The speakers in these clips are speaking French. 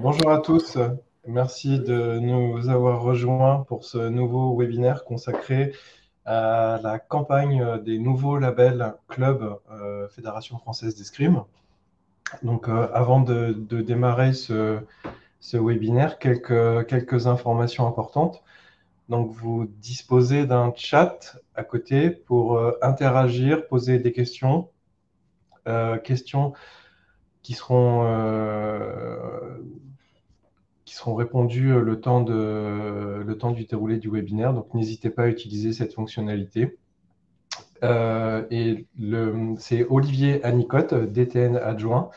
Bonjour à tous, merci de nous avoir rejoints pour ce nouveau webinaire consacré à la campagne des nouveaux labels Club Fédération Française d'Escrime. Donc avant de démarrer ce webinaire, quelques informations importantes. Donc vous disposez d'un chat à côté pour interagir, poser des questions, questions qui seront répondues le temps du déroulé du webinaire. Donc, n'hésitez pas à utiliser cette fonctionnalité. C'est Olivier Anicotte, DTN adjoint,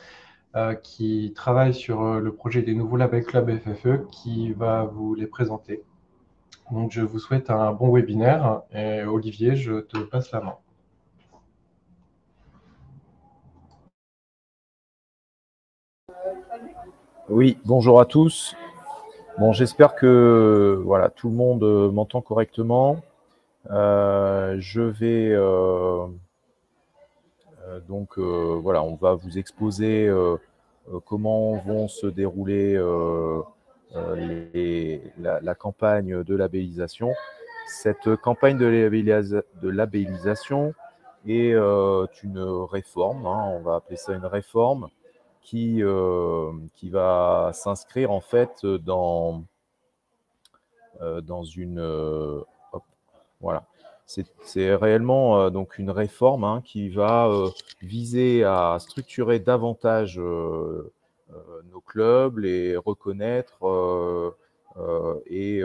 qui travaille sur le projet des nouveaux labels Club FFE, qui va vous les présenter. Donc, je vous souhaite un bon webinaire. Et Olivier, je te passe la main. Oui, bonjour à tous. Bon, j'espère que voilà, tout le monde m'entend correctement. Je vais voilà, on va vous exposer comment vont se dérouler la campagne de labellisation. Cette campagne de labellisation est une réforme, hein, on va appeler ça une réforme, qui va s'inscrire en fait dans une voilà. C'est réellement donc une réforme, hein, qui va viser à structurer davantage nos clubs, les reconnaître et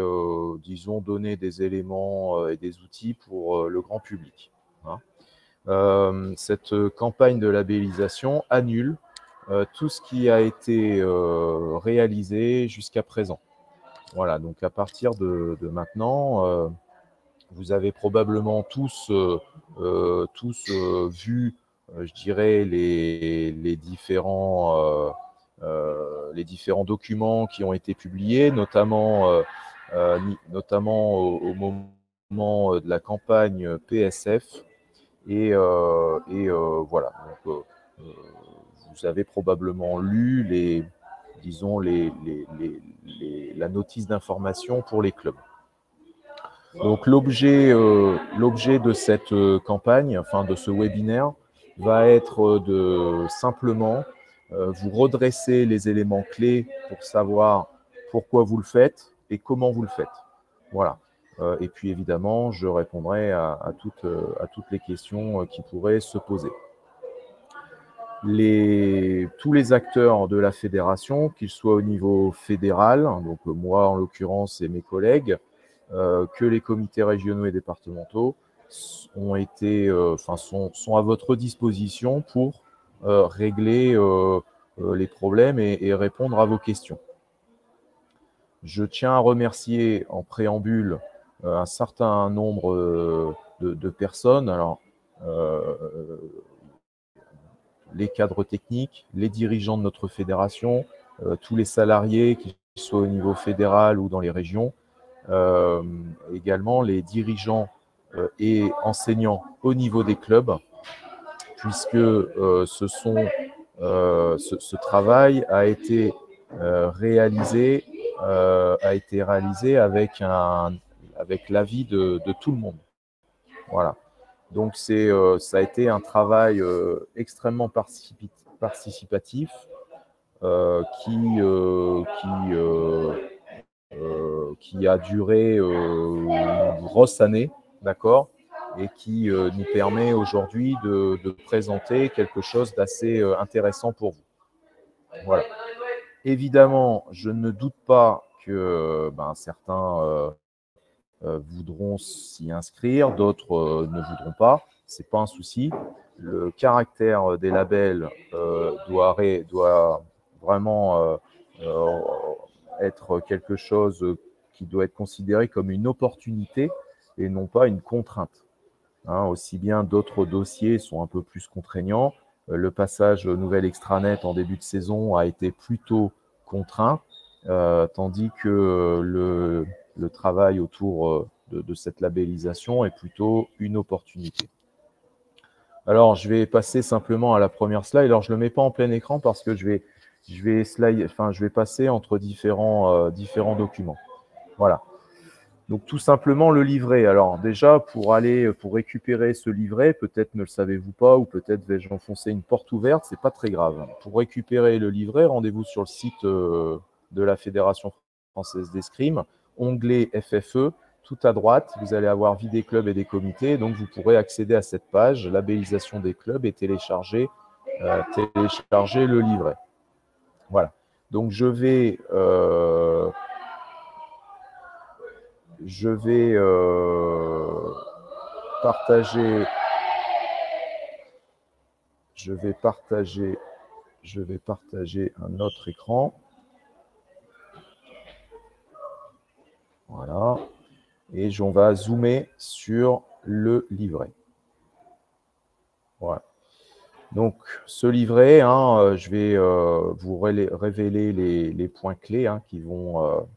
disons donner des éléments et des outils pour le grand public, hein. Cette campagne de labellisation annule tout ce qui a été réalisé jusqu'à présent. Voilà, donc à partir de maintenant, vous avez probablement tous vu, je dirais, les différents documents qui ont été publiés, notamment au moment de la campagne PSF. Et voilà, donc, vous avez probablement lu la notice d'information pour les clubs. Donc l'objet de cette campagne, enfin de ce webinaire, va être de simplement vous redresser les éléments clés pour savoir pourquoi vous le faites et comment vous le faites. Voilà. Et puis évidemment, je répondrai à toutes les questions qui pourraient se poser. Tous les acteurs de la fédération, qu'ils soient au niveau fédéral, donc moi en l'occurrence et mes collègues, que les comités régionaux et départementaux sont à votre disposition pour régler les problèmes et répondre à vos questions. Je tiens à remercier en préambule un certain nombre de personnes. Alors, les cadres techniques, les dirigeants de notre fédération, tous les salariés, qu'ils soient au niveau fédéral ou dans les régions, également les dirigeants et enseignants au niveau des clubs, puisque ce travail a été réalisé avec l'avis de tout le monde. Voilà. Donc ça a été un travail extrêmement participatif qui a duré une grosse année, d'accord, et qui nous permet aujourd'hui de présenter quelque chose d'assez intéressant pour vous. Voilà. Évidemment, je ne doute pas que certains voudront s'y inscrire, d'autres ne voudront pas. C'est pas un souci. Le caractère des labels doit vraiment être quelque chose qui doit être considéré comme une opportunité et non pas une contrainte. Hein, aussi bien d'autres dossiers sont un peu plus contraignants. Le passage nouvelle extranet en début de saison a été plutôt contraint, tandis que le travail autour de cette labellisation est plutôt une opportunité. Alors, je vais passer simplement à la première slide. Alors, je ne le mets pas en plein écran parce que je vais passer entre différents documents. Voilà. Donc, tout simplement, le livret. Alors, déjà, pour récupérer ce livret, peut-être ne le savez-vous pas ou peut-être vais-je enfoncer une porte ouverte, c'est pas très grave. Pour récupérer le livret, rendez-vous sur le site de la Fédération française d'escrime, onglet FFE, tout à droite, vous allez avoir vie des clubs et des comités, donc vous pourrez accéder à cette page, labellisation des clubs, et télécharger le livret. Voilà. Donc, je vais partager un autre écran. Voilà. Et on va zoomer sur le livret. Voilà. Donc, ce livret, je vais vous révéler les points clés qui vont,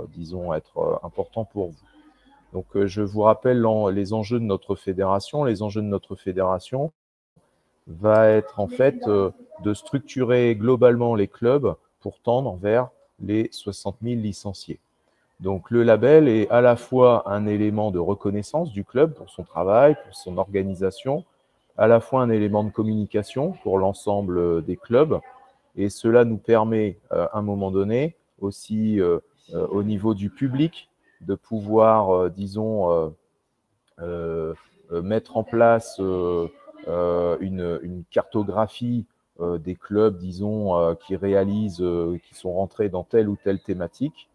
disons, être importants pour vous. Donc, je vous rappelle les enjeux de notre fédération. Les enjeux de notre fédération va être en fait de structurer globalement les clubs pour tendre vers les 60 000 licenciés. Donc, le label est à la fois un élément de reconnaissance du club pour son travail, pour son organisation, à la fois un élément de communication pour l'ensemble des clubs. Et cela nous permet, à un moment donné, aussi au niveau du public, de pouvoir, disons, mettre en place une cartographie des clubs, disons, qui qui sont rentrés dans telle ou telle thématique.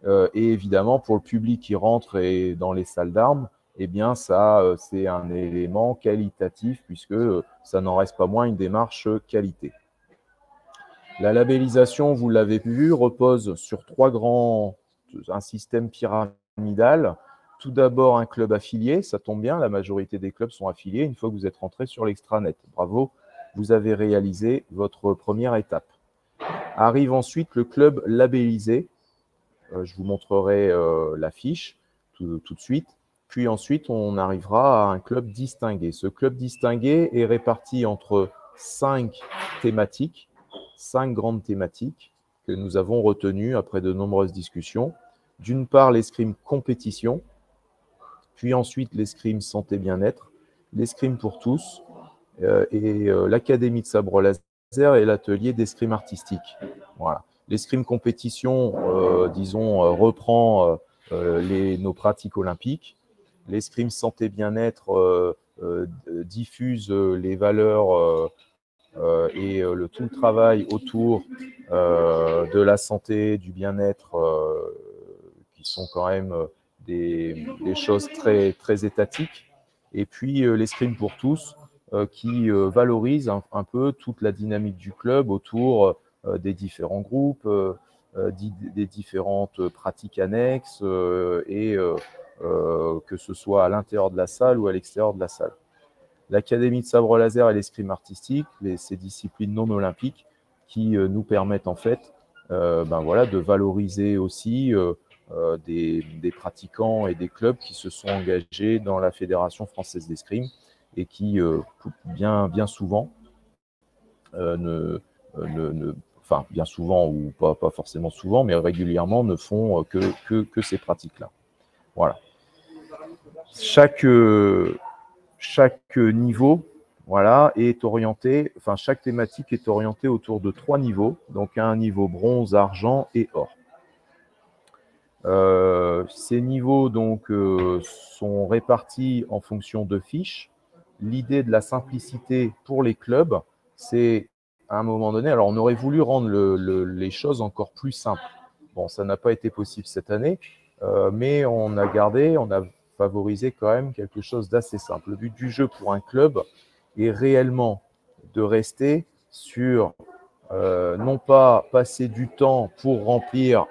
Et évidemment, pour le public qui rentre dans les salles d'armes, eh bien, ça, c'est un élément qualitatif puisque ça n'en reste pas moins une démarche qualité. La labellisation, vous l'avez vu, repose sur un système pyramidal. Tout d'abord, un club affilié, ça tombe bien, la majorité des clubs sont affiliés une fois que vous êtes rentré sur l'extranet. Bravo, vous avez réalisé votre première étape. Arrive ensuite le club labellisé. Je vous montrerai la fiche tout de suite. Puis ensuite, on arrivera à un club distingué. Ce club distingué est réparti entre 5 thématiques, 5 grandes thématiques que nous avons retenues après de nombreuses discussions. D'une part, l'escrime compétition, puis ensuite l'escrime santé-bien-être, l'escrime pour tous, et l'académie de sabre laser et l'atelier d'escrime artistique. Voilà. L'escrime compétition, disons, reprend nos pratiques olympiques. L'escrime santé-bien-être diffuse les valeurs et tout le travail autour de la santé, du bien-être, qui sont quand même des choses très, très étatiques. Et puis l'escrime pour tous, qui valorise un peu toute la dynamique du club autour des différents groupes, des différentes pratiques annexes, et que ce soit à l'intérieur de la salle ou à l'extérieur de la salle. L'académie de sabre laser et l'escrime artistique, ces disciplines non olympiques qui nous permettent en fait de valoriser aussi des pratiquants et des clubs qui se sont engagés dans la Fédération française d'escrime et qui, bien souvent, bien souvent ou pas forcément souvent, mais régulièrement ne font que ces pratiques-là. Voilà. Chaque niveau, voilà, est orienté, chaque thématique est orientée autour de 3 niveaux, donc un niveau bronze, argent et or. Ces niveaux donc sont répartis en fonction de fiches. L'idée de la simplicité pour les clubs, c'est à un moment donné, alors on aurait voulu rendre les choses encore plus simples. Bon, ça n'a pas été possible cette année, mais on a favorisé quand même quelque chose d'assez simple. Le but du jeu pour un club est réellement de rester sur, non pas passer du temps pour remplir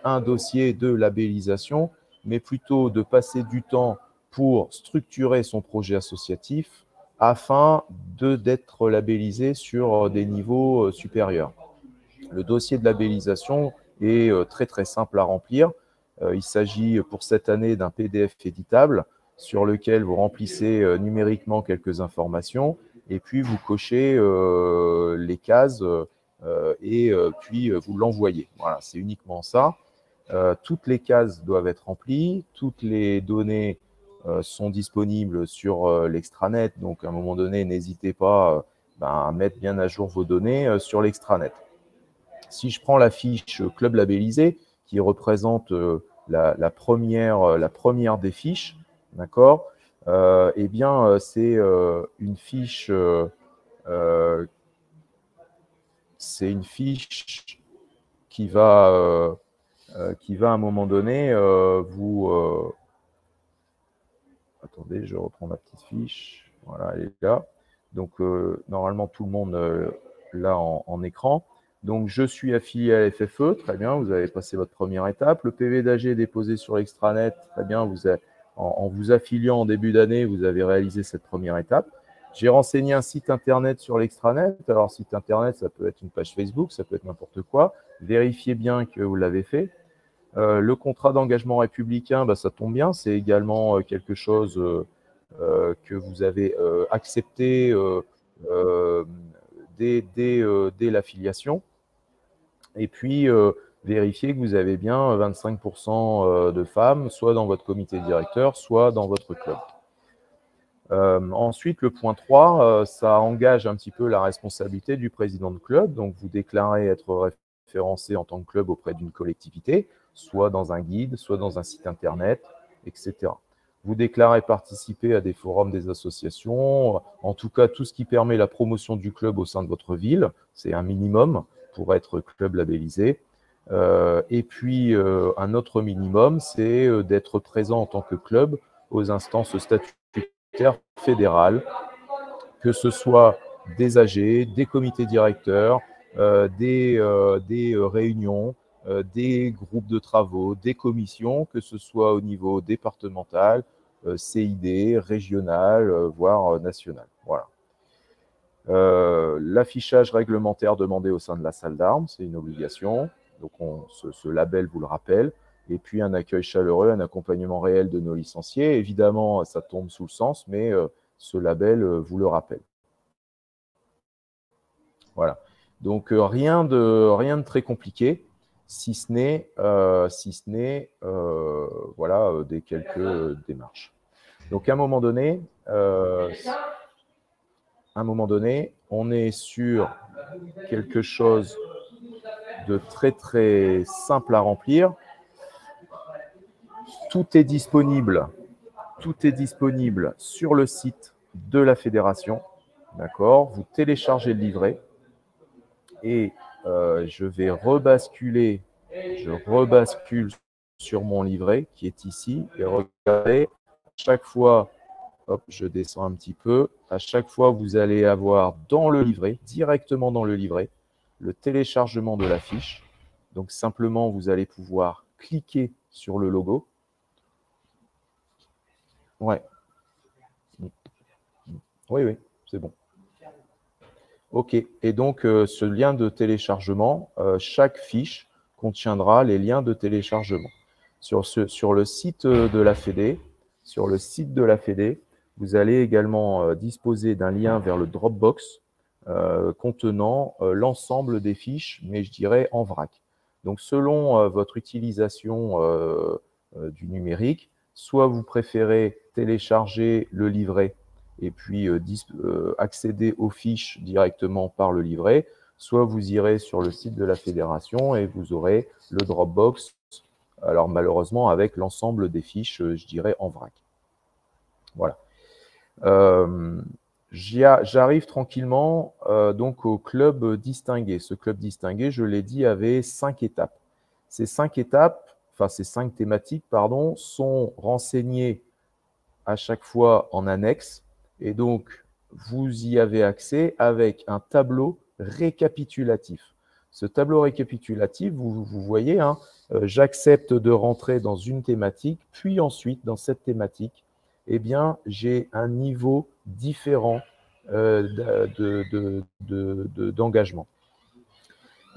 un dossier de labellisation, mais plutôt de passer du temps pour structurer son projet associatif afin d'être labellisé sur des niveaux supérieurs. Le dossier de labellisation est très très simple à remplir. Il s'agit pour cette année d'un PDF éditable sur lequel vous remplissez numériquement quelques informations et puis vous cochez les cases et puis vous l'envoyez. Voilà, c'est uniquement ça. Toutes les cases doivent être remplies, toutes les données sont disponibles sur l'extranet. Donc, à un moment donné, n'hésitez pas à mettre bien à jour vos données sur l'extranet. Si je prends la fiche Club labellisé, qui représente la première des fiches, d'accord, eh bien, c'est une fiche qui va à un moment donné vous... Attendez, je reprends ma petite fiche. Voilà, elle est là. Donc, normalement, tout le monde l'a en écran. Donc, je suis affilié à FFE. Très bien, vous avez passé votre première étape. Le PV d'AG est déposé sur l'extranet. Très bien, en vous affiliant en début d'année, vous avez réalisé cette première étape. J'ai renseigné un site internet sur l'extranet. Alors, site internet, ça peut être une page Facebook, ça peut être n'importe quoi. Vérifiez bien que vous l'avez fait. Le contrat d'engagement républicain, ça tombe bien, c'est également quelque chose que vous avez accepté dès l'affiliation. Et puis, vérifiez que vous avez bien 25% de femmes, soit dans votre comité directeur, soit dans votre club. Ensuite, le point 3, ça engage un petit peu la responsabilité du président de club. Donc, vous déclarez être référencé en tant que club auprès d'une collectivité, soit dans un guide, soit dans un site internet, etc. Vous déclarez participer à des forums des associations, en tout cas tout ce qui permet la promotion du club au sein de votre ville, c'est un minimum pour être club labellisé. Et puis un autre minimum, c'est d'être présent en tant que club aux instances statutaires fédérales, que ce soit des AG, des comités directeurs, des réunions, des groupes de travaux, des commissions, que ce soit au niveau départemental, CID, régional, voire national. Voilà. L'affichage réglementaire demandé au sein de la salle d'armes, c'est une obligation. Donc, ce label vous le rappelle. Et puis, un accueil chaleureux, un accompagnement réel de nos licenciés. Évidemment, ça tombe sous le sens, mais ce label vous le rappelle. Voilà. Donc, rien de très compliqué, si ce n'est voilà, des quelques démarches. Donc, à un moment donné, on est sur quelque chose de très, très simple à remplir. Tout est disponible sur le site de la fédération. D'accord? Vous téléchargez le livret et je rebascule sur mon livret qui est ici. Et regardez, chaque fois, hop, je descends un petit peu. À chaque fois, vous allez avoir dans le livret, directement dans le livret, le téléchargement de la fiche. Donc, simplement, vous allez pouvoir cliquer sur le logo. Ouais. Oui, c'est bon. OK. Et donc, ce lien de téléchargement, chaque fiche contiendra les liens de téléchargement. Sur le site de la Fédé, vous allez également disposer d'un lien vers le Dropbox contenant l'ensemble des fiches, mais je dirais en vrac. Donc, selon votre utilisation du numérique, soit vous préférez télécharger le livret et puis accéder aux fiches directement par le livret, soit vous irez sur le site de la fédération et vous aurez le Dropbox, alors malheureusement avec l'ensemble des fiches, je dirais, en vrac. Voilà. J'arrive tranquillement donc au club distingué. Ce club distingué, je l'ai dit, avait 5 étapes. Ces 5 étapes, enfin ces 5 thématiques, pardon, sont renseignées à chaque fois en annexe. Et donc, vous y avez accès avec un tableau récapitulatif. Ce tableau récapitulatif, vous voyez, hein, j'accepte de rentrer dans une thématique, puis ensuite, dans cette thématique, eh bien, j'ai un niveau différent d'engagement.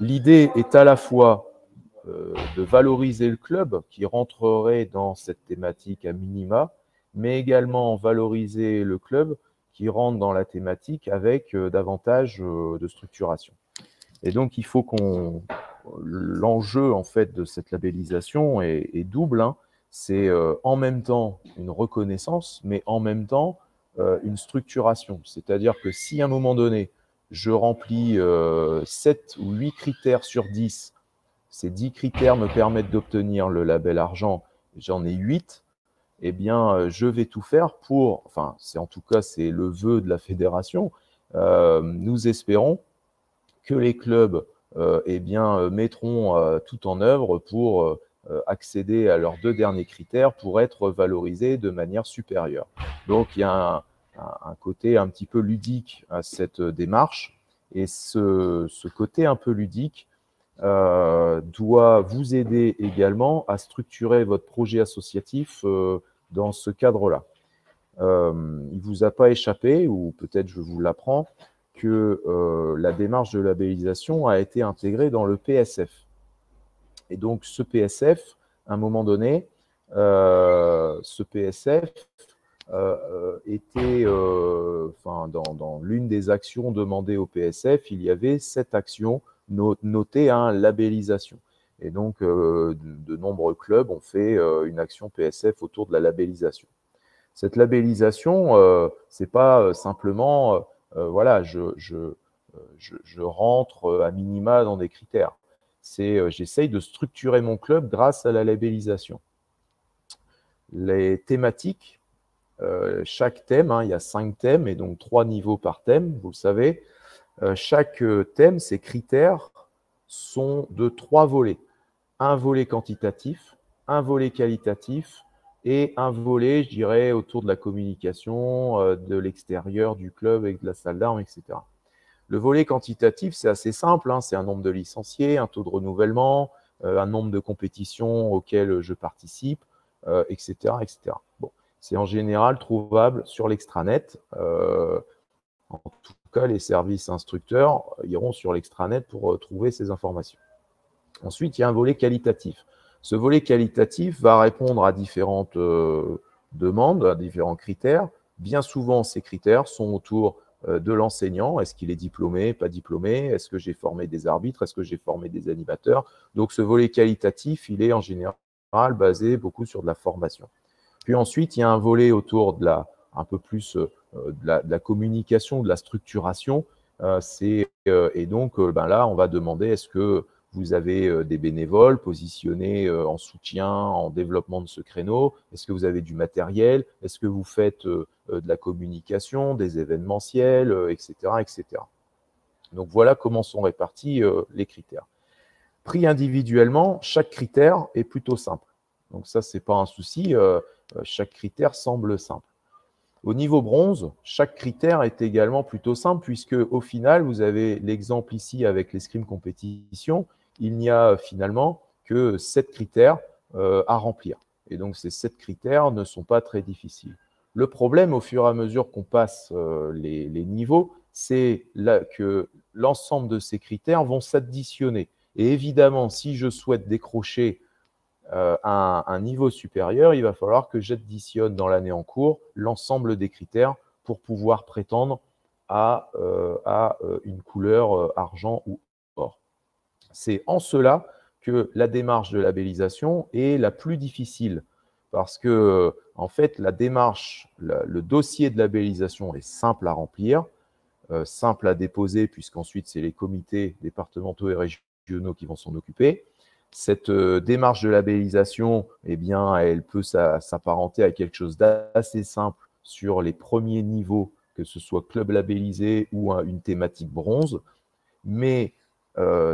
L'idée est à la fois de valoriser le club qui rentrerait dans cette thématique à minima, mais également valoriser le club qui rentre dans la thématique avec davantage de structuration. Et donc, il faut l'enjeu en fait de cette labellisation est double, hein. C'est en même temps une reconnaissance, mais en même temps une structuration. C'est-à-dire que si à un moment donné, je remplis 7 ou 8 critères sur 10, ces 10 critères me permettent d'obtenir le label argent, j'en ai 8, eh bien, je vais tout faire pour, enfin, en tout cas, c'est le vœu de la fédération, nous espérons que les clubs eh bien, mettront tout en œuvre pour accéder à leurs 2 derniers critères pour être valorisés de manière supérieure. Donc, il y a un côté un petit peu ludique à cette démarche, et ce côté un peu ludique doit vous aider également à structurer votre projet associatif dans ce cadre-là. Il ne vous a pas échappé, ou peut-être je vous l'apprends, que la démarche de labellisation a été intégrée dans le PSF. Et donc, ce PSF, à un moment donné, ce PSF était, dans l'une des actions demandées au PSF, il y avait 7 actions notées à labellisation. Et donc, de nombreux clubs ont fait une action PSF autour de la labellisation. Cette labellisation, ce n'est pas simplement, voilà, je rentre à minima dans des critères. C'est j'essaye de structurer mon club grâce à la labellisation. Les thématiques, chaque thème, hein, il y a 5 thèmes et donc 3 niveaux par thème, vous le savez. Chaque thème, ces critères sont de 3 volets. Un volet quantitatif, un volet qualitatif et un volet, je dirais, autour de la communication, de l'extérieur du club avec de la salle d'armes, etc. Le volet quantitatif, c'est assez simple, hein, c'est un nombre de licenciés, un taux de renouvellement, un nombre de compétitions auxquelles je participe, etc., etc. Bon, c'est en général trouvable sur l'extranet. En tout cas, les services instructeurs iront sur l'extranet pour trouver ces informations. Ensuite, il y a un volet qualitatif. Ce volet qualitatif va répondre à différentes demandes, à différents critères. Bien souvent, ces critères sont autour de l'enseignant. Est-ce qu'il est diplômé, pas diplômé? Est-ce que j'ai formé des arbitres? Est-ce que j'ai formé des animateurs? Donc, ce volet qualitatif, il est en général basé beaucoup sur de la formation. Puis ensuite, il y a un volet autour de un peu plus de la communication, de la structuration. Et donc, là, on va demander est-ce que vous avez des bénévoles positionnés en soutien, en développement de ce créneau? Est-ce que vous avez du matériel? Est-ce que vous faites de la communication, des événementiels, etc., etc. Donc, voilà comment sont répartis les critères. Pris individuellement, chaque critère est plutôt simple. Donc, ça, ce n'est pas un souci. Chaque critère semble simple. Au niveau bronze, chaque critère est également plutôt simple puisque au final, vous avez l'exemple ici avec l'escrime compétition. Il n'y a finalement que 7 critères à remplir. Et donc, ces 7 critères ne sont pas très difficiles. Le problème, au fur et à mesure qu'on passe les niveaux, c'est que l'ensemble de ces critères vont s'additionner. Et évidemment, si je souhaite décrocher un niveau supérieur, il va falloir que j'additionne dans l'année en cours l'ensemble des critères pour pouvoir prétendre à une couleur argent ou or. C'est en cela que la démarche de labellisation est la plus difficile parce que, en fait, la démarche, le dossier de labellisation est simple à remplir, simple à déposer puisqu'ensuite, c'est les comités départementaux et régionaux qui vont s'en occuper. Cette démarche de labellisation, eh bien, elle peut s'apparenter à quelque chose d'assez simple sur les premiers niveaux, que ce soit club labellisé ou une thématique bronze. Mais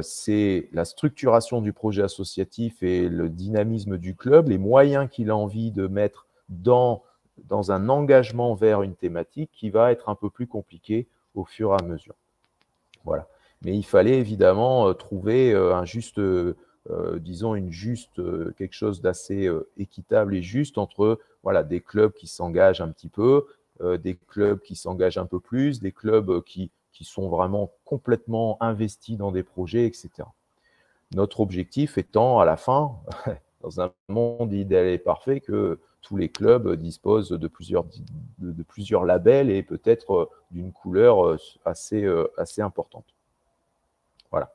c'est la structuration du projet associatif et le dynamisme du club, les moyens qu'il a envie de mettre dans un engagement vers une thématique qui va être un peu plus compliqué au fur et à mesure. Voilà. Mais il fallait évidemment trouver un juste... disons quelque chose d'assez équitable et juste entre voilà, des clubs qui s'engagent un petit peu, des clubs qui s'engagent un peu plus, des clubs qui sont vraiment complètement investis dans des projets, etc. Notre objectif étant à la fin, dans un monde idéal et parfait que tous les clubs disposent de plusieurs labels et peut-être d'une couleur assez importante. Voilà.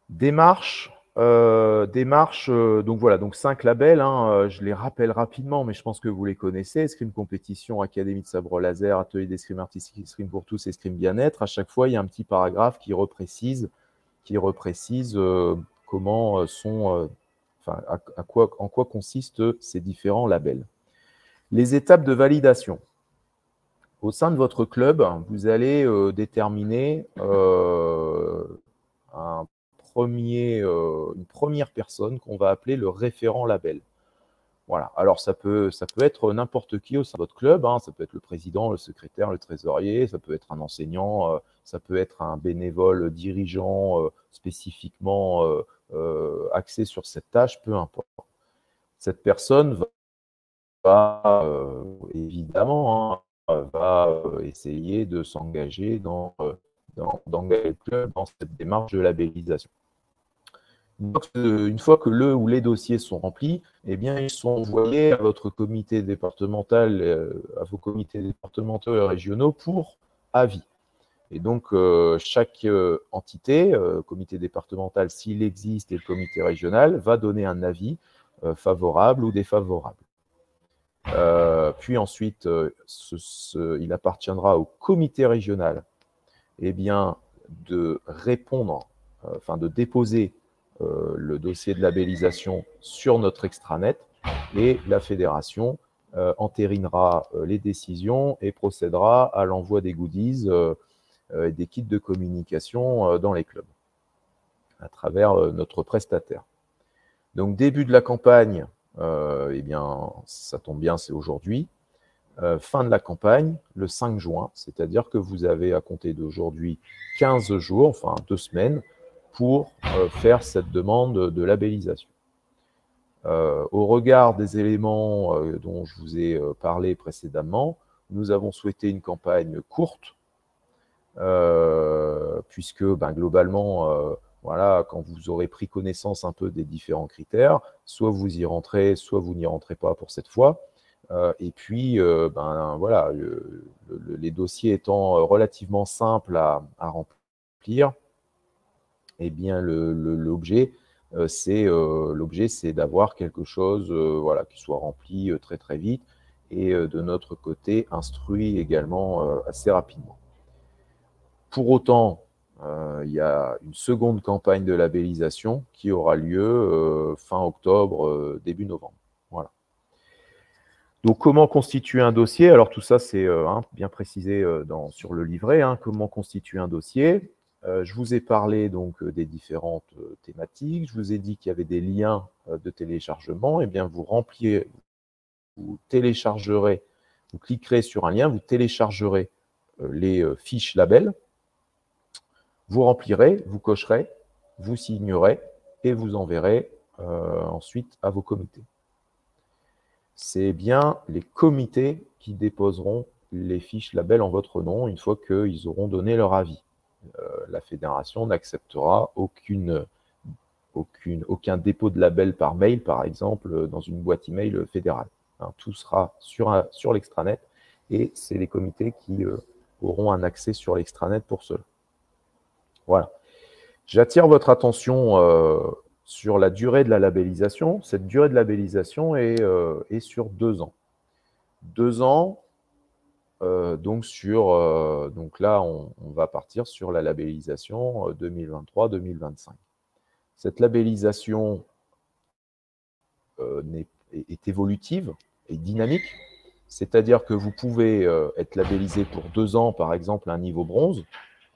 Démarche, donc voilà, donc 5 labels, hein, je les rappelle rapidement, mais je pense que vous les connaissez. Escrime Compétition, Académie de Sabre Laser, Atelier d'Escrime Artistique, Escrime pour tous, Escrime Bien-être. À chaque fois, il y a un petit paragraphe qui reprécise comment sont, enfin, en quoi consistent ces différents labels. Les étapes de validation. Au sein de votre club, vous allez déterminer une première personne qu'on va appeler le référent label. Voilà. Alors, ça peut être n'importe qui au sein de votre club. Hein. Ça peut être le président, le secrétaire, le trésorier. Ça peut être un enseignant. Ça peut être un bénévole dirigeant spécifiquement axé sur cette tâche. Peu importe. Cette personne va évidemment va essayer de s'engager dans le club dans cette démarche de labellisation. Une fois que le ou les dossiers sont remplis, eh bien, ils sont envoyés à votre comité départemental, à vos comités départementaux et régionaux pour avis. Et donc, chaque entité, comité départemental, s'il existe, et le comité régional, va donner un avis favorable ou défavorable. Puis ensuite, il appartiendra au comité régional eh bien, de répondre, de déposer le dossier de labellisation sur notre extranet et la fédération entérinera les décisions et procédera à l'envoi des goodies et des kits de communication dans les clubs à travers notre prestataire. Donc, début de la campagne, eh bien, ça tombe bien, c'est aujourd'hui. Fin de la campagne, le 5 juin, c'est-à-dire que vous avez à compter d'aujourd'hui 15 jours, enfin 2 semaines, pour faire cette demande de labellisation. Au regard des éléments dont je vous ai parlé précédemment, nous avons souhaité une campagne courte, puisque globalement, voilà, quand vous aurez pris connaissance un peu des différents critères, soit vous y rentrez, soit vous n'y rentrez pas pour cette fois. Et puis, voilà, les dossiers étant relativement simples à remplir, eh bien, l'objet, c'est d'avoir quelque chose voilà, qui soit rempli très très vite et de notre côté, instruit également assez rapidement. Pour autant, il y a une seconde campagne de labellisation qui aura lieu fin octobre, début novembre. Voilà. Donc, comment constituer un dossier? Alors, tout ça, c'est bien précisé sur le livret. Hein, comment constituer un dossier? Je vous ai parlé donc des différentes thématiques. Je vous ai dit qu'il y avait des liens de téléchargement. Eh bien, vous téléchargerez, vous cliquerez sur un lien, vous téléchargerez les fiches labels. Vous remplirez, vous cocherez, vous signerez et vous enverrez ensuite à vos comités. C'est bien les comités qui déposeront les fiches labels en votre nom une fois qu'ils auront donné leur avis. La fédération n'acceptera aucun dépôt de label par mail, par exemple, dans une boîte email fédérale. Hein, tout sera sur l'extranet et c'est les comités qui auront un accès sur l'extranet pour cela. Voilà. J'attire votre attention sur la durée de la labellisation. Cette durée de labellisation est sur 2 ans. 2 ans, donc là, on va partir sur la labellisation 2023-2025. Cette labellisation est évolutive et dynamique, c'est-à-dire que vous pouvez être labellisé pour 2 ans, par exemple, à un niveau bronze,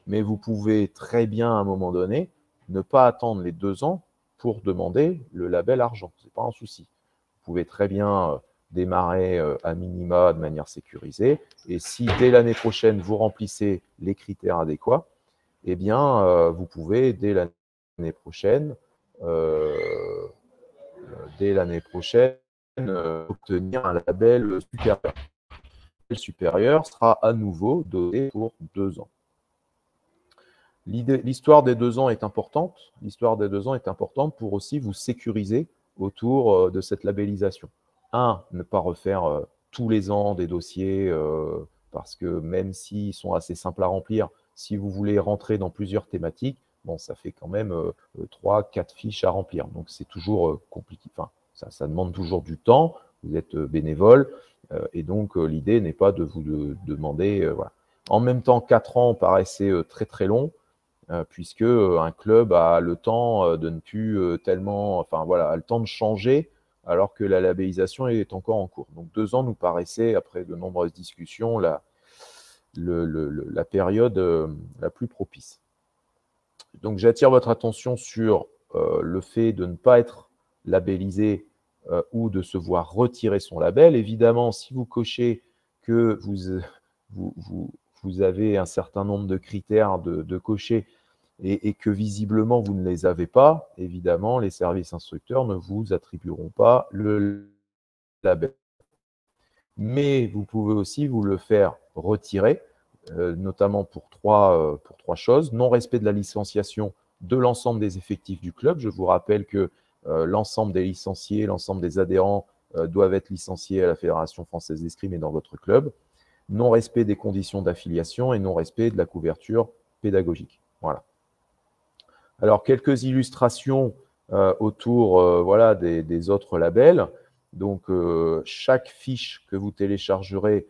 mais vous pouvez très bien, à un moment donné, ne pas attendre les 2 ans pour demander le label argent. Ce n'est pas un souci. Vous pouvez très bien démarrer à minima de manière sécurisée. Et si dès l'année prochaine, vous remplissez les critères adéquats, eh bien, vous pouvez, dès l'année prochaine, obtenir un label supérieur. Le label supérieur sera à nouveau donné pour 2 ans. L'histoire des 2 ans est importante. L'histoire des 2 ans est importante pour aussi vous sécuriser autour de cette labellisation. Ne pas refaire tous les ans des dossiers, parce que même s'ils sont assez simples à remplir, si vous voulez rentrer dans plusieurs thématiques, bon, ça fait quand même 3, 4 fiches à remplir. Donc, c'est toujours compliqué. Enfin, ça demande toujours du temps. Vous êtes bénévole. Et donc, l'idée n'est pas de vous demander… voilà. En même temps, 4 ans paraissait très, très long, puisque un club a le temps de ne plus tellement… Enfin, voilà, a le temps de changer, alors que la labellisation est encore en cours. Donc, 2 ans nous paraissait, après de nombreuses discussions, la période la plus propice. Donc, j'attire votre attention sur le fait de ne pas être labellisé ou de se voir retirer son label. Évidemment, si vous cochez que vous avez un certain nombre de critères de cocher et que visiblement vous ne les avez pas, évidemment, les services instructeurs ne vous attribueront pas le label. Mais vous pouvez aussi vous le faire retirer, notamment pour trois choses. Non-respect de la licenciation de l'ensemble des effectifs du club. Je vous rappelle que l'ensemble des licenciés, l'ensemble des adhérents doivent être licenciés à la Fédération française d'escrime et dans votre club. Non-respect des conditions d'affiliation et non-respect de la couverture pédagogique. Voilà. Alors, quelques illustrations autour voilà, des autres labels. Donc, chaque fiche que vous téléchargerez,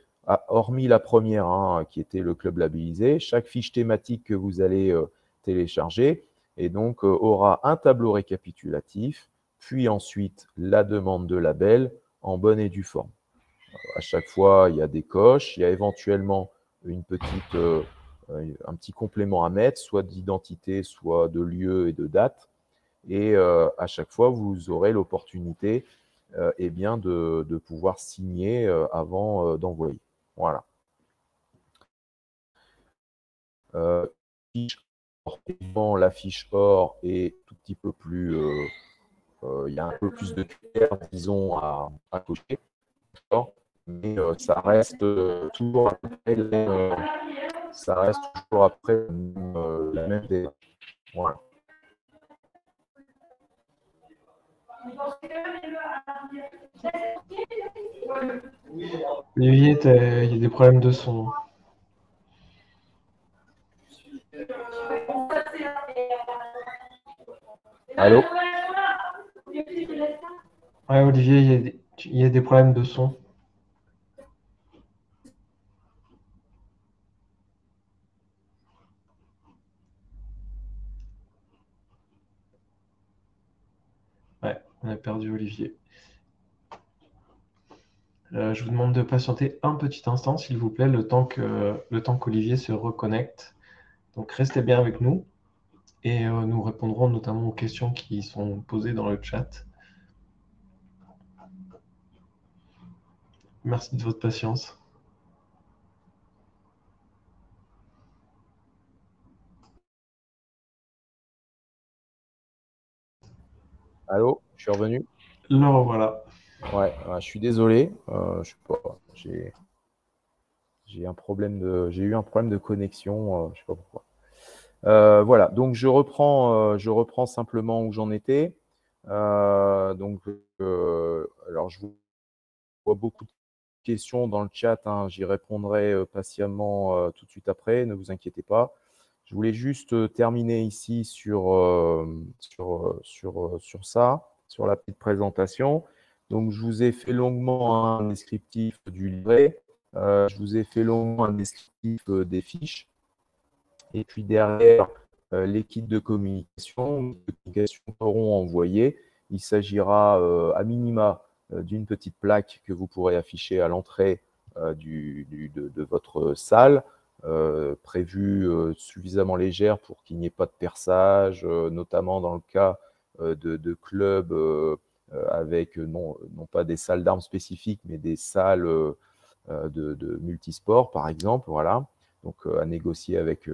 hormis la première, qui était le club labellisé, chaque fiche thématique que vous allez télécharger, et donc aura un tableau récapitulatif, puis ensuite la demande de label en bonne et due forme. À chaque fois, il y a des coches, il y a éventuellement un petit complément à mettre, soit d'identité, soit de lieu et de date. Et à chaque fois, vous aurez l'opportunité eh bien de pouvoir signer avant d'envoyer. Voilà. La fiche or est tout petit peu plus… il y a un peu plus de critères, disons, à cocher. Mais ça reste toujours après la même démarche. Voilà. Olivier, il y a des problèmes de son. Allô? Ouais, Olivier, il y a des problèmes de son. Ouais, on a perdu Olivier. Je vous demande de patienter un petit instant, s'il vous plaît, le temps qu'Olivier se reconnecte. Donc, restez bien avec nous et nous répondrons notamment aux questions qui sont posées dans le chat. Merci de votre patience. Allô, je suis revenu. Le revoilà. Ouais, je suis désolé. Je sais pas. J'ai eu un problème de connexion. Je sais pas pourquoi. Voilà. Donc je reprends simplement où j'en étais. Alors je vois beaucoup de questions dans le chat. J'y répondrai patiemment tout de suite après. Ne vous inquiétez pas. Je voulais juste terminer ici sur ça, sur la petite présentation. Donc, je vous ai fait longuement un descriptif du livret. Je vous ai fait longuement un descriptif des fiches. Et puis derrière, l'équipe de communication auront envoyé. Il s'agira à minima d'une petite plaque que vous pourrez afficher à l'entrée de votre salle, prévue suffisamment légère pour qu'il n'y ait pas de perçage, notamment dans le cas de clubs avec non pas des salles d'armes spécifiques, mais des salles de multisport, par exemple. Voilà. Donc, à négocier avec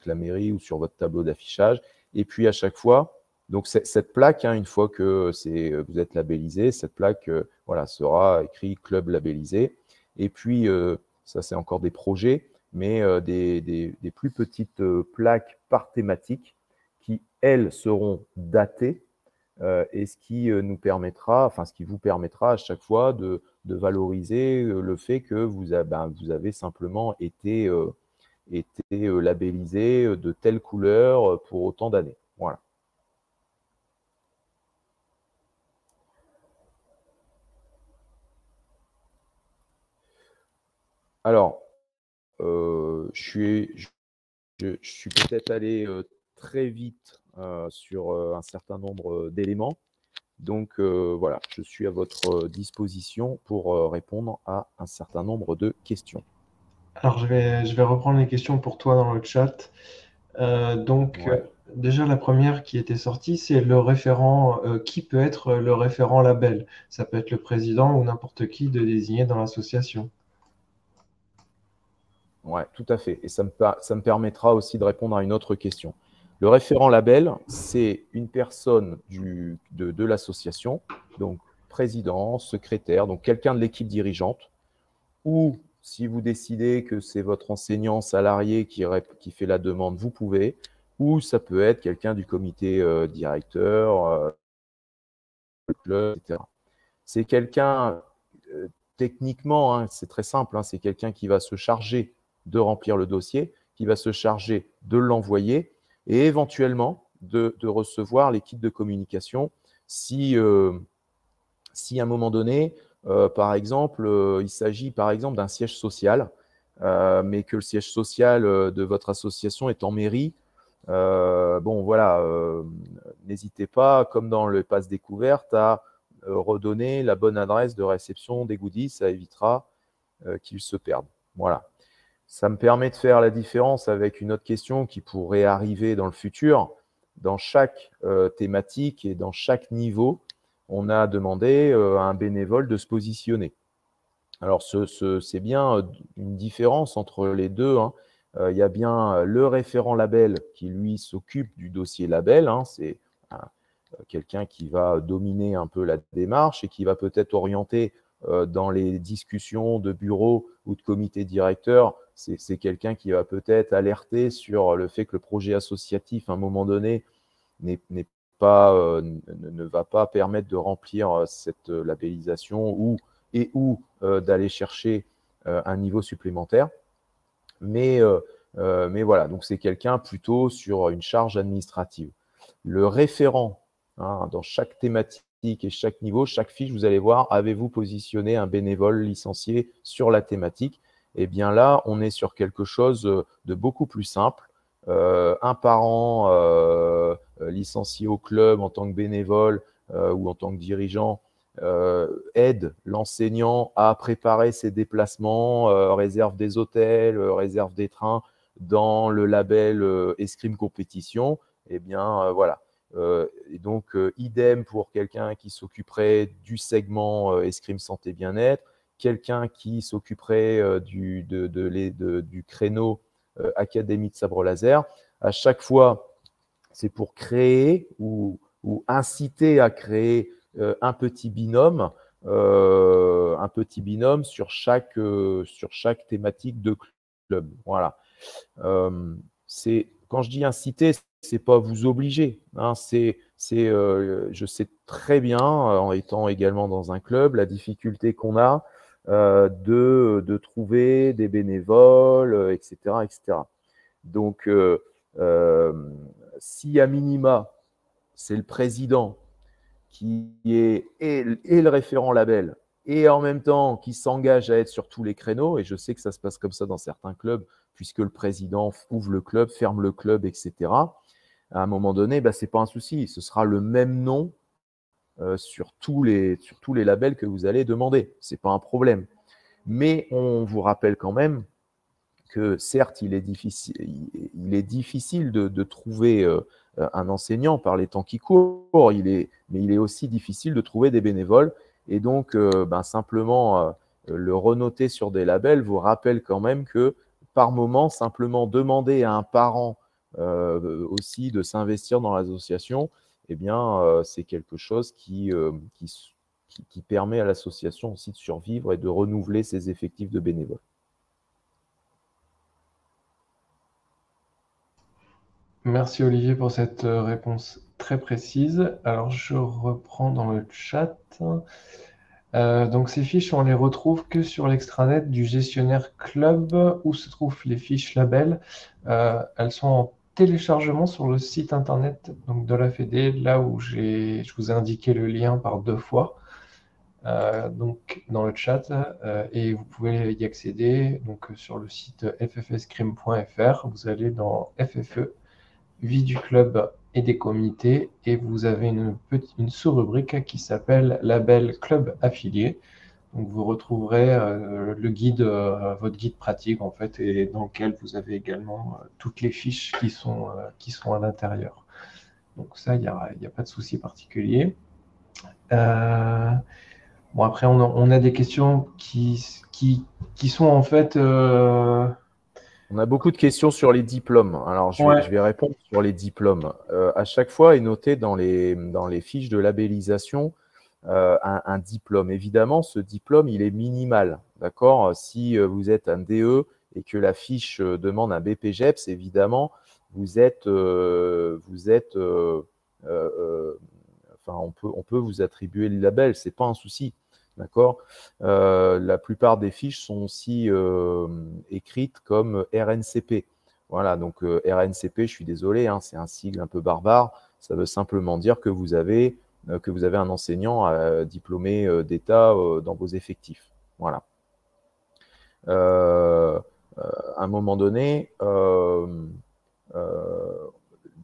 la mairie ou sur votre tableau d'affichage. Et puis, à chaque fois, donc cette plaque, une fois que vous êtes labellisé, cette plaque voilà, sera écrit club labellisé. Et puis, ça, c'est encore des projets. mais des plus petites plaques par thématique qui, elles, seront datées et ce qui nous permettra, enfin ce qui vous permettra à chaque fois de valoriser le fait que vous avez simplement été labellisé de telle couleur pour autant d'années. Voilà. Alors, je suis peut-être allé très vite sur un certain nombre d'éléments. Donc, voilà, je suis à votre disposition pour répondre à un certain nombre de questions. Alors, je vais reprendre les questions pour toi dans le chat. Ouais. Déjà, la première qui était sortie, c'est le référent. Qui peut être le référent label? Ça peut être le président ou n'importe qui de désigner dans l'association. Ouais, tout à fait. Et ça me permettra aussi de répondre à une autre question. Le référent label, c'est une personne de l'association, donc président, secrétaire, donc quelqu'un de l'équipe dirigeante, ou si vous décidez que c'est votre enseignant salarié qui fait la demande, vous pouvez, ou ça peut être quelqu'un du comité directeur, club, etc. C'est quelqu'un, techniquement, hein, c'est très simple, hein, c'est quelqu'un qui va se charger de remplir le dossier, qui va se charger de l'envoyer et éventuellement de recevoir l'équipe de communication si à un moment donné, par exemple, il s'agit par exemple d'un siège social, mais que le siège social de votre association est en mairie. Bon, voilà, n'hésitez pas, comme dans le pass découverte, à redonner la bonne adresse de réception des goodies. Ça évitera qu'ils se perdent. Voilà. Ça me permet de faire la différence avec une autre question qui pourrait arriver dans le futur. Dans chaque thématique et dans chaque niveau, on a demandé à un bénévole de se positionner. Alors, c'est bien une différence entre les deux, hein. Il y a bien le référent label qui, lui, s'occupe du dossier label. Hein. C'est quelqu'un qui va dominer un peu la démarche et qui va peut-être orienter dans les discussions de bureau ou de comité directeur. C'est quelqu'un qui va peut-être alerter sur le fait que le projet associatif, à un moment donné, ne va pas permettre de remplir cette labellisation ou d'aller chercher un niveau supplémentaire. Mais voilà, donc c'est quelqu'un plutôt sur une charge administrative. Le référent, hein, dans chaque thématique et chaque niveau, chaque fiche, vous allez voir, avez-vous positionné un bénévole licencié sur la thématique? Eh bien là, on est sur quelque chose de beaucoup plus simple. Un parent licencié au club en tant que bénévole ou en tant que dirigeant aide l'enseignant à préparer ses déplacements, réserve des hôtels, réserve des trains dans le label Escrime Compétition, eh bien voilà. Et donc, idem pour quelqu'un qui s'occuperait du segment Escrime Santé Bien-être, quelqu'un qui s'occuperait du créneau Académie de sabre laser. À chaque fois, c'est pour créer ou inciter à créer un petit binôme sur chaque thématique de club. Voilà. Quand je dis inciter, c'est pas vous obliger. Hein, je sais très bien, en étant également dans un club, la difficulté qu'on a de trouver des bénévoles, etc., etc. Donc, si à minima, c'est le président qui est et le référent label et en même temps qui s'engage à être sur tous les créneaux, et je sais que ça se passe comme ça dans certains clubs, puisque le président ouvre le club, ferme le club, etc. À un moment donné, ce n'est pas un souci. Ce sera le même nom sur tous les labels que vous allez demander. Ce n'est pas un problème. Mais on vous rappelle quand même que certes, il est difficile de trouver un enseignant par les temps qui courent, mais il est aussi difficile de trouver des bénévoles. Et donc, simplement le renoter sur des labels vous rappelle quand même que par moment, simplement demander à un parent aussi de s'investir dans l'association, eh bien, c'est quelque chose qui permet à l'association aussi de survivre et de renouveler ses effectifs de bénévoles. Merci Olivier pour cette réponse très précise. Alors je reprends dans le chat. Donc ces fiches, on les retrouve que sur l'extranet du gestionnaire club où se trouvent les fiches labels. Elles sont en téléchargement sur le site internet donc, de la Fédé, là où je vous ai indiqué le lien par 2 fois. Donc dans le chat, et vous pouvez y accéder donc, sur le site ffscrim.fr. Vous allez dans FFE, vie du club et des comités, et vous avez une sous-rubrique qui s'appelle label club affilié. Donc vous retrouverez le guide, votre guide pratique en fait, et dans lequel vous avez également toutes les fiches qui sont à l'intérieur. Donc ça, il n'y a pas de souci particulier. Bon, après, on a des questions qui sont en fait. On a beaucoup de questions sur les diplômes. Alors, Ouais. je vais répondre sur les diplômes. À chaque fois est noté dans les fiches de labellisation un diplôme. Évidemment, ce diplôme, il est minimal. D'accord? Si vous êtes un DE et que la fiche demande un BPGEPS, évidemment, enfin, on peut vous attribuer le label, ce n'est pas un souci. D'accord. La plupart des fiches sont aussi écrites comme RNCP. Voilà, donc RNCP, je suis désolé, hein, c'est un sigle un peu barbare. Ça veut simplement dire que vous avez un enseignant diplômé d'État dans vos effectifs. Voilà. À un moment donné,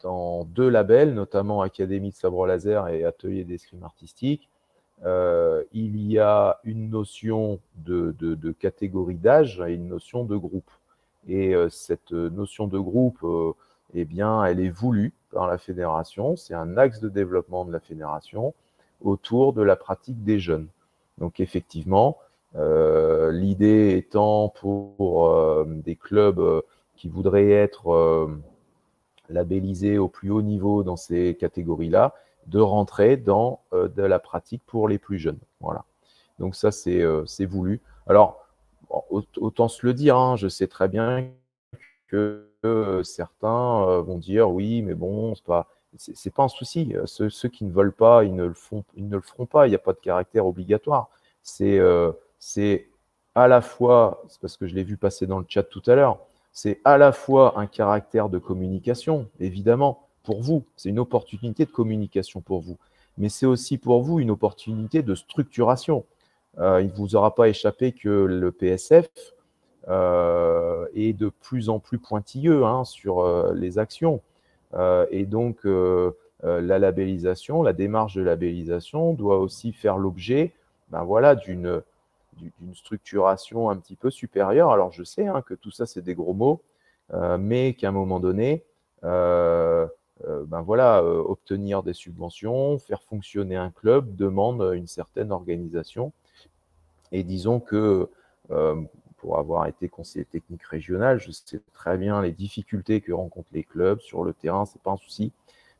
dans 2 labels, notamment Académie de sabre laser et Atelier d'escrime artistique, il y a une notion de catégorie d'âge et une notion de groupe. Et cette notion de groupe, eh bien, elle est voulue par la fédération. C'est un axe de développement de la fédération autour de la pratique des jeunes. Donc, effectivement, l'idée étant pour des clubs qui voudraient être labellisés au plus haut niveau dans ces catégories-là, de rentrer dans de la pratique pour les plus jeunes. Voilà. Donc ça, c'est voulu. Alors, autant se le dire, hein, je sais très bien que certains vont dire oui, mais bon, c'est pas un souci. Ceux qui ne veulent pas, ils ne le feront pas. Il n'y a pas de caractère obligatoire. C'est à la fois, c'est parce que je l'ai vu passer dans le chat tout à l'heure, c'est à la fois un caractère de communication, évidemment, pour vous. C'est une opportunité de communication pour vous. Mais c'est aussi pour vous une opportunité de structuration. Il ne vous aura pas échappé que le PSF est de plus en plus pointilleux hein, sur les actions. Et donc, la labellisation, la démarche de labellisation doit aussi faire l'objet voilà, d'une structuration un petit peu supérieure. Alors, je sais hein, que tout ça, c'est des gros mots, mais qu'à un moment donné, voilà, obtenir des subventions, faire fonctionner un club demande une certaine organisation. Et disons que pour avoir été conseiller technique régional, je sais très bien les difficultés que rencontrent les clubs sur le terrain, ce n'est pas un souci,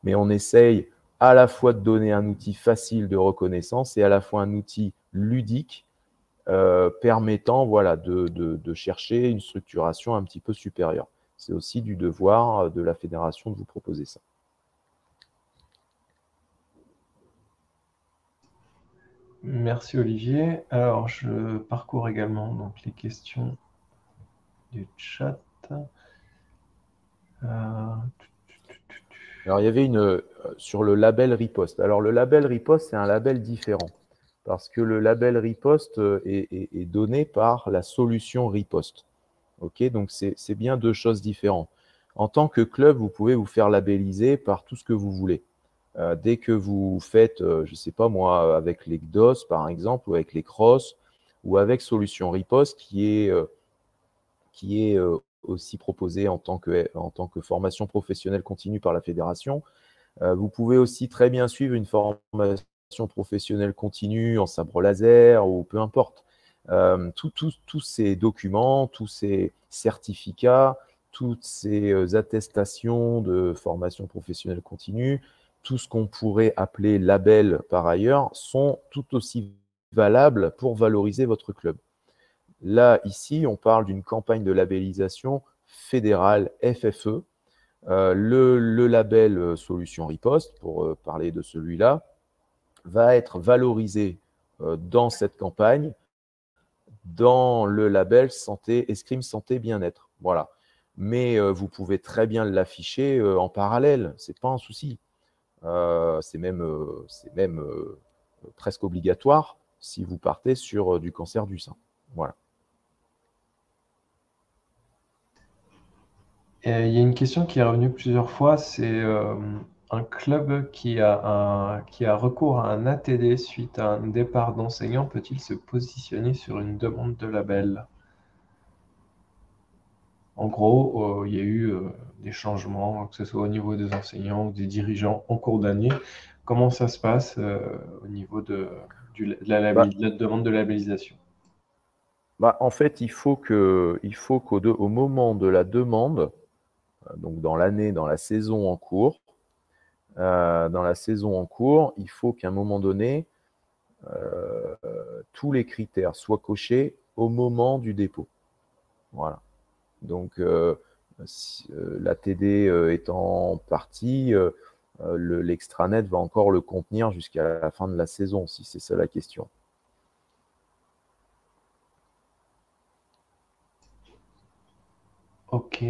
mais on essaye à la fois de donner un outil facile de reconnaissance et à la fois un outil ludique permettant voilà, de chercher une structuration un petit peu supérieure. C'est aussi du devoir de la fédération de vous proposer ça. Merci Olivier. Alors je parcours également donc, les questions du chat. Alors, il y avait sur le label Riposte. Alors, le label Riposte, c'est un label différent parce que le label Riposte est donné par la solution Riposte. Ok, donc, c'est bien 2 choses différentes. En tant que club, vous pouvez vous faire labelliser par tout ce que vous voulez. Dès que vous faites, je ne sais pas moi, avec les GDOS par exemple, ou avec les Cross, ou avec Solution Riposte qui est aussi proposé en tant que formation professionnelle continue par la fédération. Vous pouvez aussi très bien suivre une formation professionnelle continue en sabre laser ou peu importe. Tous ces documents, tous ces certificats, toutes ces attestations de formation professionnelle continue, tout ce qu'on pourrait appeler label par ailleurs, sont tout aussi valables pour valoriser votre club. Là, ici, on parle d'une campagne de labellisation fédérale FFE Le label Solution Riposte, pour parler de celui-là, va être valorisé dans cette campagne dans le label santé, escrime santé bien-être. Voilà. Mais vous pouvez très bien l'afficher en parallèle, ce n'est pas un souci. C'est même presque obligatoire si vous partez sur du cancer du sein. Voilà. Et il y a une question qui est revenue plusieurs fois, c'est un club qui a recours à un ATD suite à un départ d'enseignant peut-il se positionner sur une demande de label? En gros, il y a eu des changements, que ce soit au niveau des enseignants ou des dirigeants en cours d'année. Comment ça se passe au niveau de la demande de labellisation? En fait, il faut qu'au moment de la demande, donc dans l'année, dans la saison en cours, il faut qu'à un moment donné, tous les critères soient cochés au moment du dépôt. Voilà. Donc, l'ATD étant parti, l'extranet va encore le contenir jusqu'à la fin de la saison, si c'est ça la question. Ok.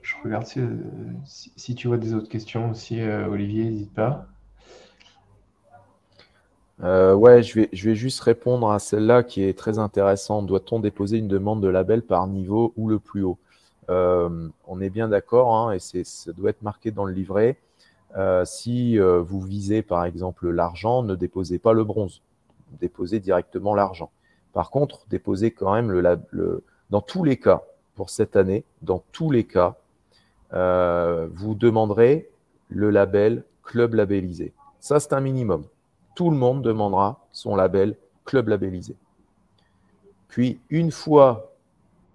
Je regarde si tu vois des autres questions aussi, Olivier, n'hésite pas. Ouais, je vais juste répondre à celle-là qui est très intéressante. Doit-on déposer une demande de label par niveau ou le plus haut? On est bien d'accord, hein, et ça doit être marqué dans le livret. Si vous visez par exemple l'argent, ne déposez pas le bronze. Déposez directement l'argent. Par contre, déposez quand même dans tous les cas, pour cette année, dans tous les cas, vous demanderez le label club labellisé. Ça, c'est un minimum. Tout le monde demandera son label club labellisé. Puis, une fois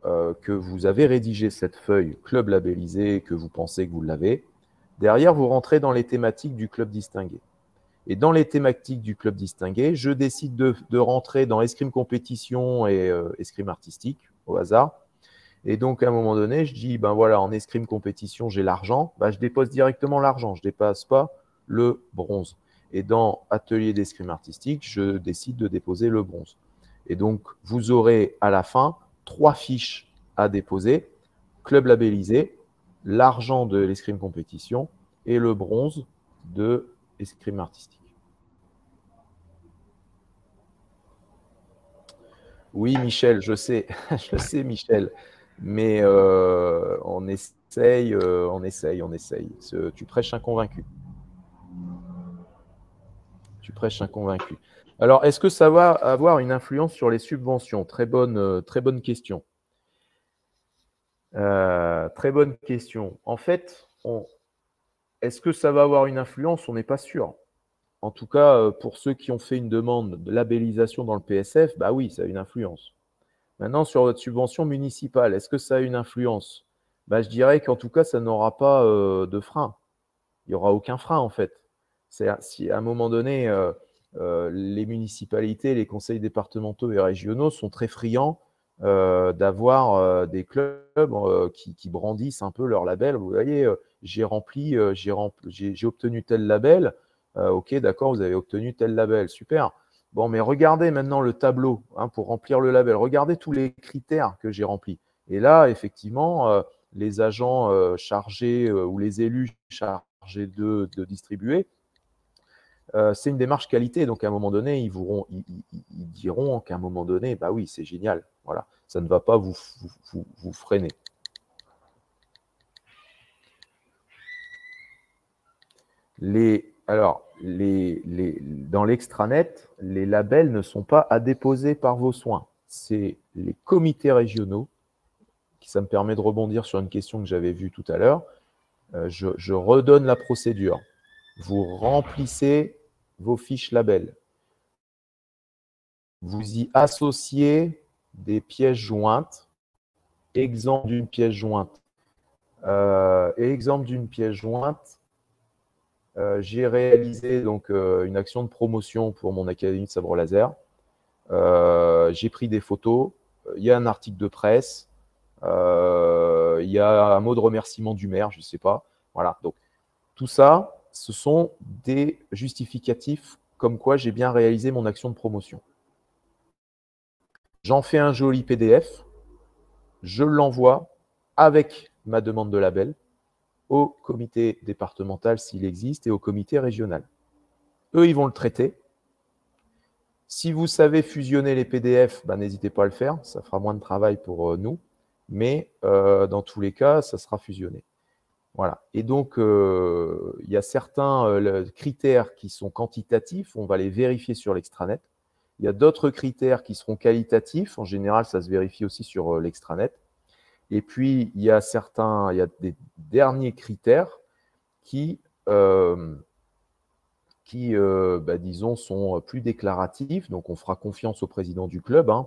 que vous avez rédigé cette feuille club labellisé, que vous pensez que vous l'avez, derrière, vous rentrez dans les thématiques du club distingué. Et dans les thématiques du club distingué, je décide de rentrer dans escrime compétition et escrime artistique, au hasard. Et donc, à un moment donné, je dis, ben voilà, en escrime compétition, j'ai l'argent, ben, je dépose directement l'argent, je ne dépasse pas le bronze. Et dans atelier d'escrime artistique, je décide de déposer le bronze. Et donc, vous aurez à la fin 3 fiches à déposer, club labellisé, l'argent de l'escrime compétition et le bronze de escrime artistique. Oui, Michel, je sais, je sais, Michel, mais on essaye. Tu prêches un convaincu. Tu prêches un convaincu. Alors, est-ce que ça va avoir une influence sur les subventions? Très bonne question. Très bonne question. En fait, est-ce que ça va avoir une influence? On n'est pas sûr. En tout cas, pour ceux qui ont fait une demande de labellisation dans le PSF, bah oui, ça a une influence. Maintenant, sur votre subvention municipale, est-ce que ça a une influence? Je dirais qu'en tout cas, ça n'aura pas de frein. Il n'y aura aucun frein, en fait. Si à un moment donné, les municipalités, les conseils départementaux et régionaux sont très friands d'avoir des clubs qui brandissent un peu leur label. Vous voyez, j'ai obtenu tel label. Ok, d'accord, vous avez obtenu tel label. Super. Bon, mais regardez maintenant le tableau pour remplir le label. Regardez tous les critères que j'ai remplis. Et là, effectivement, les agents chargés ou les élus chargés de distribuer, c'est une démarche qualité. Donc, à un moment donné, ils diront qu'à un moment donné, bah oui, c'est génial. Voilà, ça ne va pas vous freiner. Dans l'extranet, les labels ne sont pas à déposer par vos soins. C'est les comités régionaux, ça me permet de rebondir sur une question que j'avais vue tout à l'heure. Je redonne la procédure. Vous remplissez vos fiches labels. Vous y associez des pièces jointes. Exemple d'une pièce jointe. Exemple d'une pièce jointe. J'ai réalisé donc une action de promotion pour mon académie de sabre laser. j'ai pris des photos, il y a un article de presse, il y a un mot de remerciement du maire, je ne sais pas. Voilà, donc tout ça, ce sont des justificatifs comme quoi j'ai bien réalisé mon action de promotion. J'en fais un joli PDF, je l'envoie avec ma demande de label au comité départemental s'il existe et au comité régional. Eux, ils vont le traiter. Si vous savez fusionner les PDF, ben, n'hésitez pas à le faire, ça fera moins de travail pour nous, mais dans tous les cas, ça sera fusionné. Voilà. Et donc, il y a certains critères qui sont quantitatifs, on va les vérifier sur l'extranet. Il y a d'autres critères qui seront qualitatifs, en général, ça se vérifie aussi sur l'extranet. Et puis, il y a des derniers critères qui disons, sont plus déclaratifs. Donc, on fera confiance au président du club. Hein,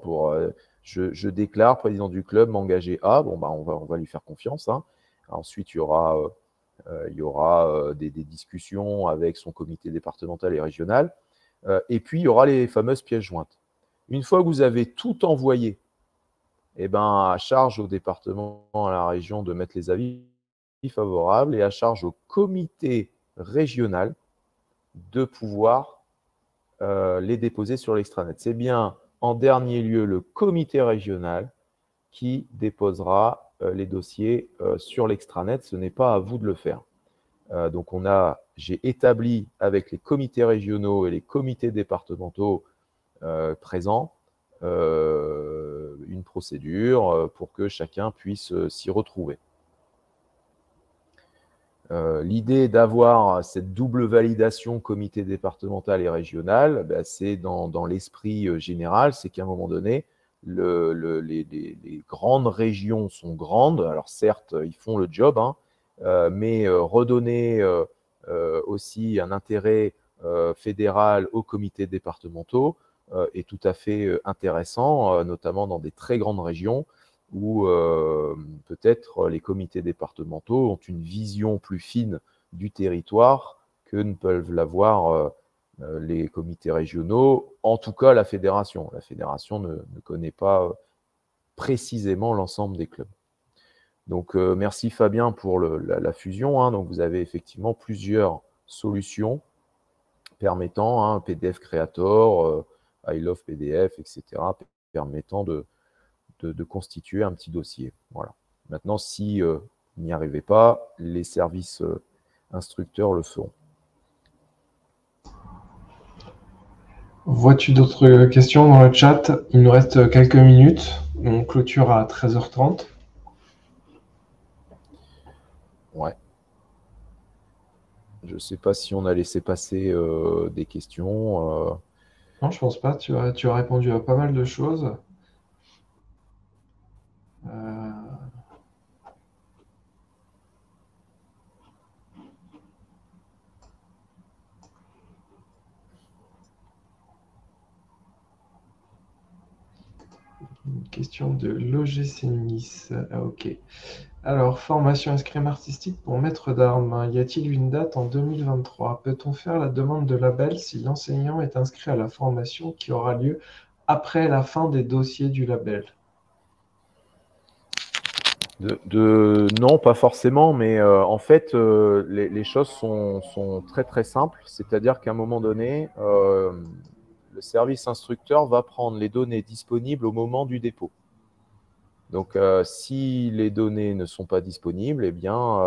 je déclare, président du club, m'engager à. Bon, on va lui faire confiance. Hein. Ensuite, il y aura des discussions avec son comité départemental et régional. Et puis, il y aura les fameuses pièces jointes. Une fois que vous avez tout envoyé, à charge au département, à la région de mettre les avis favorables et à charge au comité régional de pouvoir les déposer sur l'extranet. C'est bien en dernier lieu le comité régional qui déposera les dossiers sur l'extranet. Ce n'est pas à vous de le faire. Donc, j'ai établi avec les comités régionaux et les comités départementaux présents une procédure pour que chacun puisse s'y retrouver. L'idée d'avoir cette double validation comité départemental et régional, c'est dans l'esprit général, c'est qu'à un moment donné, les grandes régions sont grandes. Alors certes, ils font le job, hein, mais redonner aussi un intérêt fédéral aux comités départementaux est tout à fait intéressant, notamment dans des très grandes régions où peut-être les comités départementaux ont une vision plus fine du territoire que ne peuvent l'avoir les comités régionaux, en tout cas la fédération. La fédération ne connaît pas précisément l'ensemble des clubs. Donc merci Fabien pour la fusion. Hein. Donc vous avez effectivement plusieurs solutions permettant, hein, PDF Creator, I Love PDF, etc., permettant de constituer un petit dossier. Voilà. Maintenant, si vous n'y arrivez pas, les services instructeurs le feront. Vois-tu d'autres questions dans le chat? Il nous reste quelques minutes. On clôture à 13h30. Ouais. Je ne sais pas si on a laissé passer des questions. Non, je pense pas. Tu as répondu à pas mal de choses. Une question de l'OGC Nice. Ah, ok. Alors, formation escrime artistique pour maître d'armes. Y a-t-il une date en 2023? Peut-on faire la demande de label si l'enseignant est inscrit à la formation qui aura lieu après la fin des dossiers du label? Non, pas forcément, mais en fait, les choses sont très très simples. C'est-à-dire qu'à un moment donné, le service instructeur va prendre les données disponibles au moment du dépôt. Donc, si les données ne sont pas disponibles, eh bien,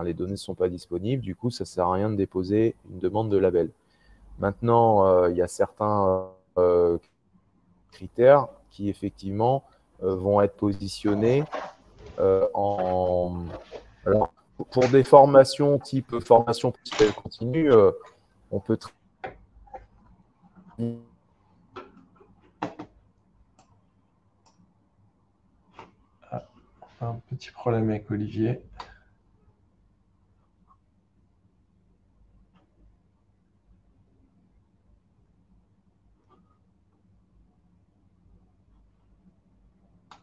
les données ne sont pas disponibles. Du coup, ça ne sert à rien de déposer une demande de label. Maintenant, il y a certains critères qui, effectivement, vont être positionnés alors, pour des formations type formation professionnelle continue, on peut Un petit problème avec Olivier.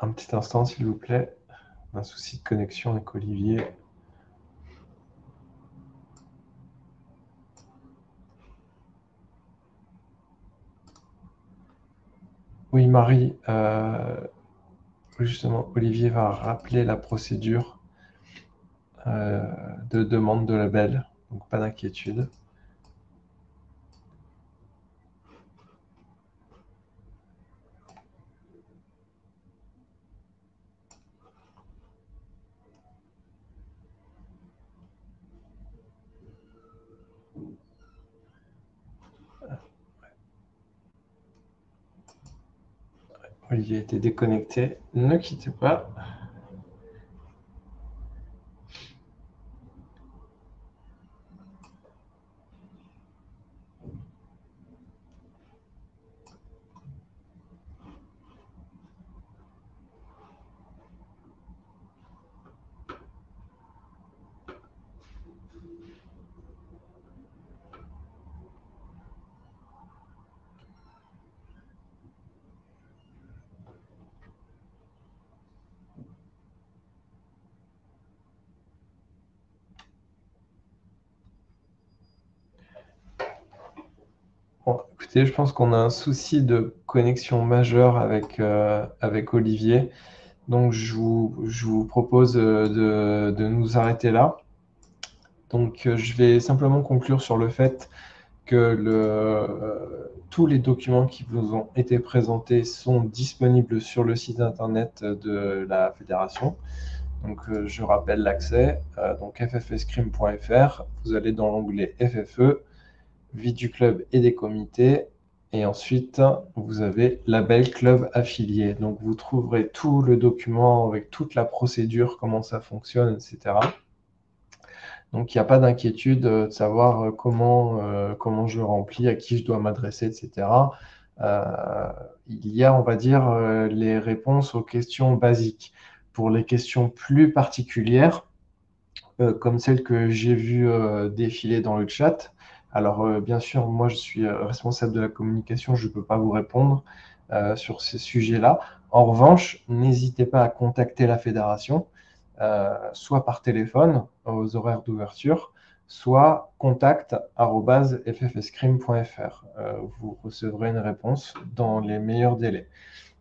Un petit instant, s'il vous plaît. Un souci de connexion avec Olivier. Oui, Marie, justement, Olivier va rappeler la procédure de demande de label, donc pas d'inquiétude. Olivier était déconnecté, ne quittez pas. Bon, écoutez, je pense qu'on a un souci de connexion majeur avec Olivier. Donc, je vous propose de nous arrêter là. Donc, je vais simplement conclure sur le fait que tous les documents qui vous ont été présentés sont disponibles sur le site internet de la fédération. Donc, je rappelle l'accès, donc ffescrime.fr. Vous allez dans l'onglet FFE, vie du club et des comités. Et ensuite, vous avez label club affilié. Donc, vous trouverez tout le document avec toute la procédure, comment ça fonctionne, etc. Donc, il n'y a pas d'inquiétude de savoir comment je remplis, à qui je dois m'adresser, etc. Il y a, on va dire, les réponses aux questions basiques. Pour les questions plus particulières, comme celles que j'ai vues défiler dans le chat, alors bien sûr, moi je suis responsable de la communication, je ne peux pas vous répondre sur ces sujets-là. En revanche, n'hésitez pas à contacter la fédération, soit par téléphone aux horaires d'ouverture, soit contact@ffescrime.fr. Vous recevrez une réponse dans les meilleurs délais.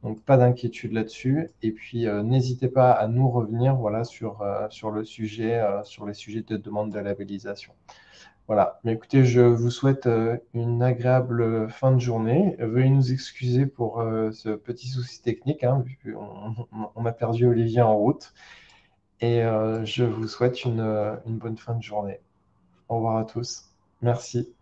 Donc, pas d'inquiétude là-dessus. Et puis, n'hésitez pas à nous revenir voilà, sur les sujets de demande de labellisation. Voilà. Mais écoutez, je vous souhaite une agréable fin de journée. Veuillez nous excuser pour ce petit souci technique, hein, vu qu'on a perdu Olivier en route. Et je vous souhaite une bonne fin de journée. Au revoir à tous. Merci.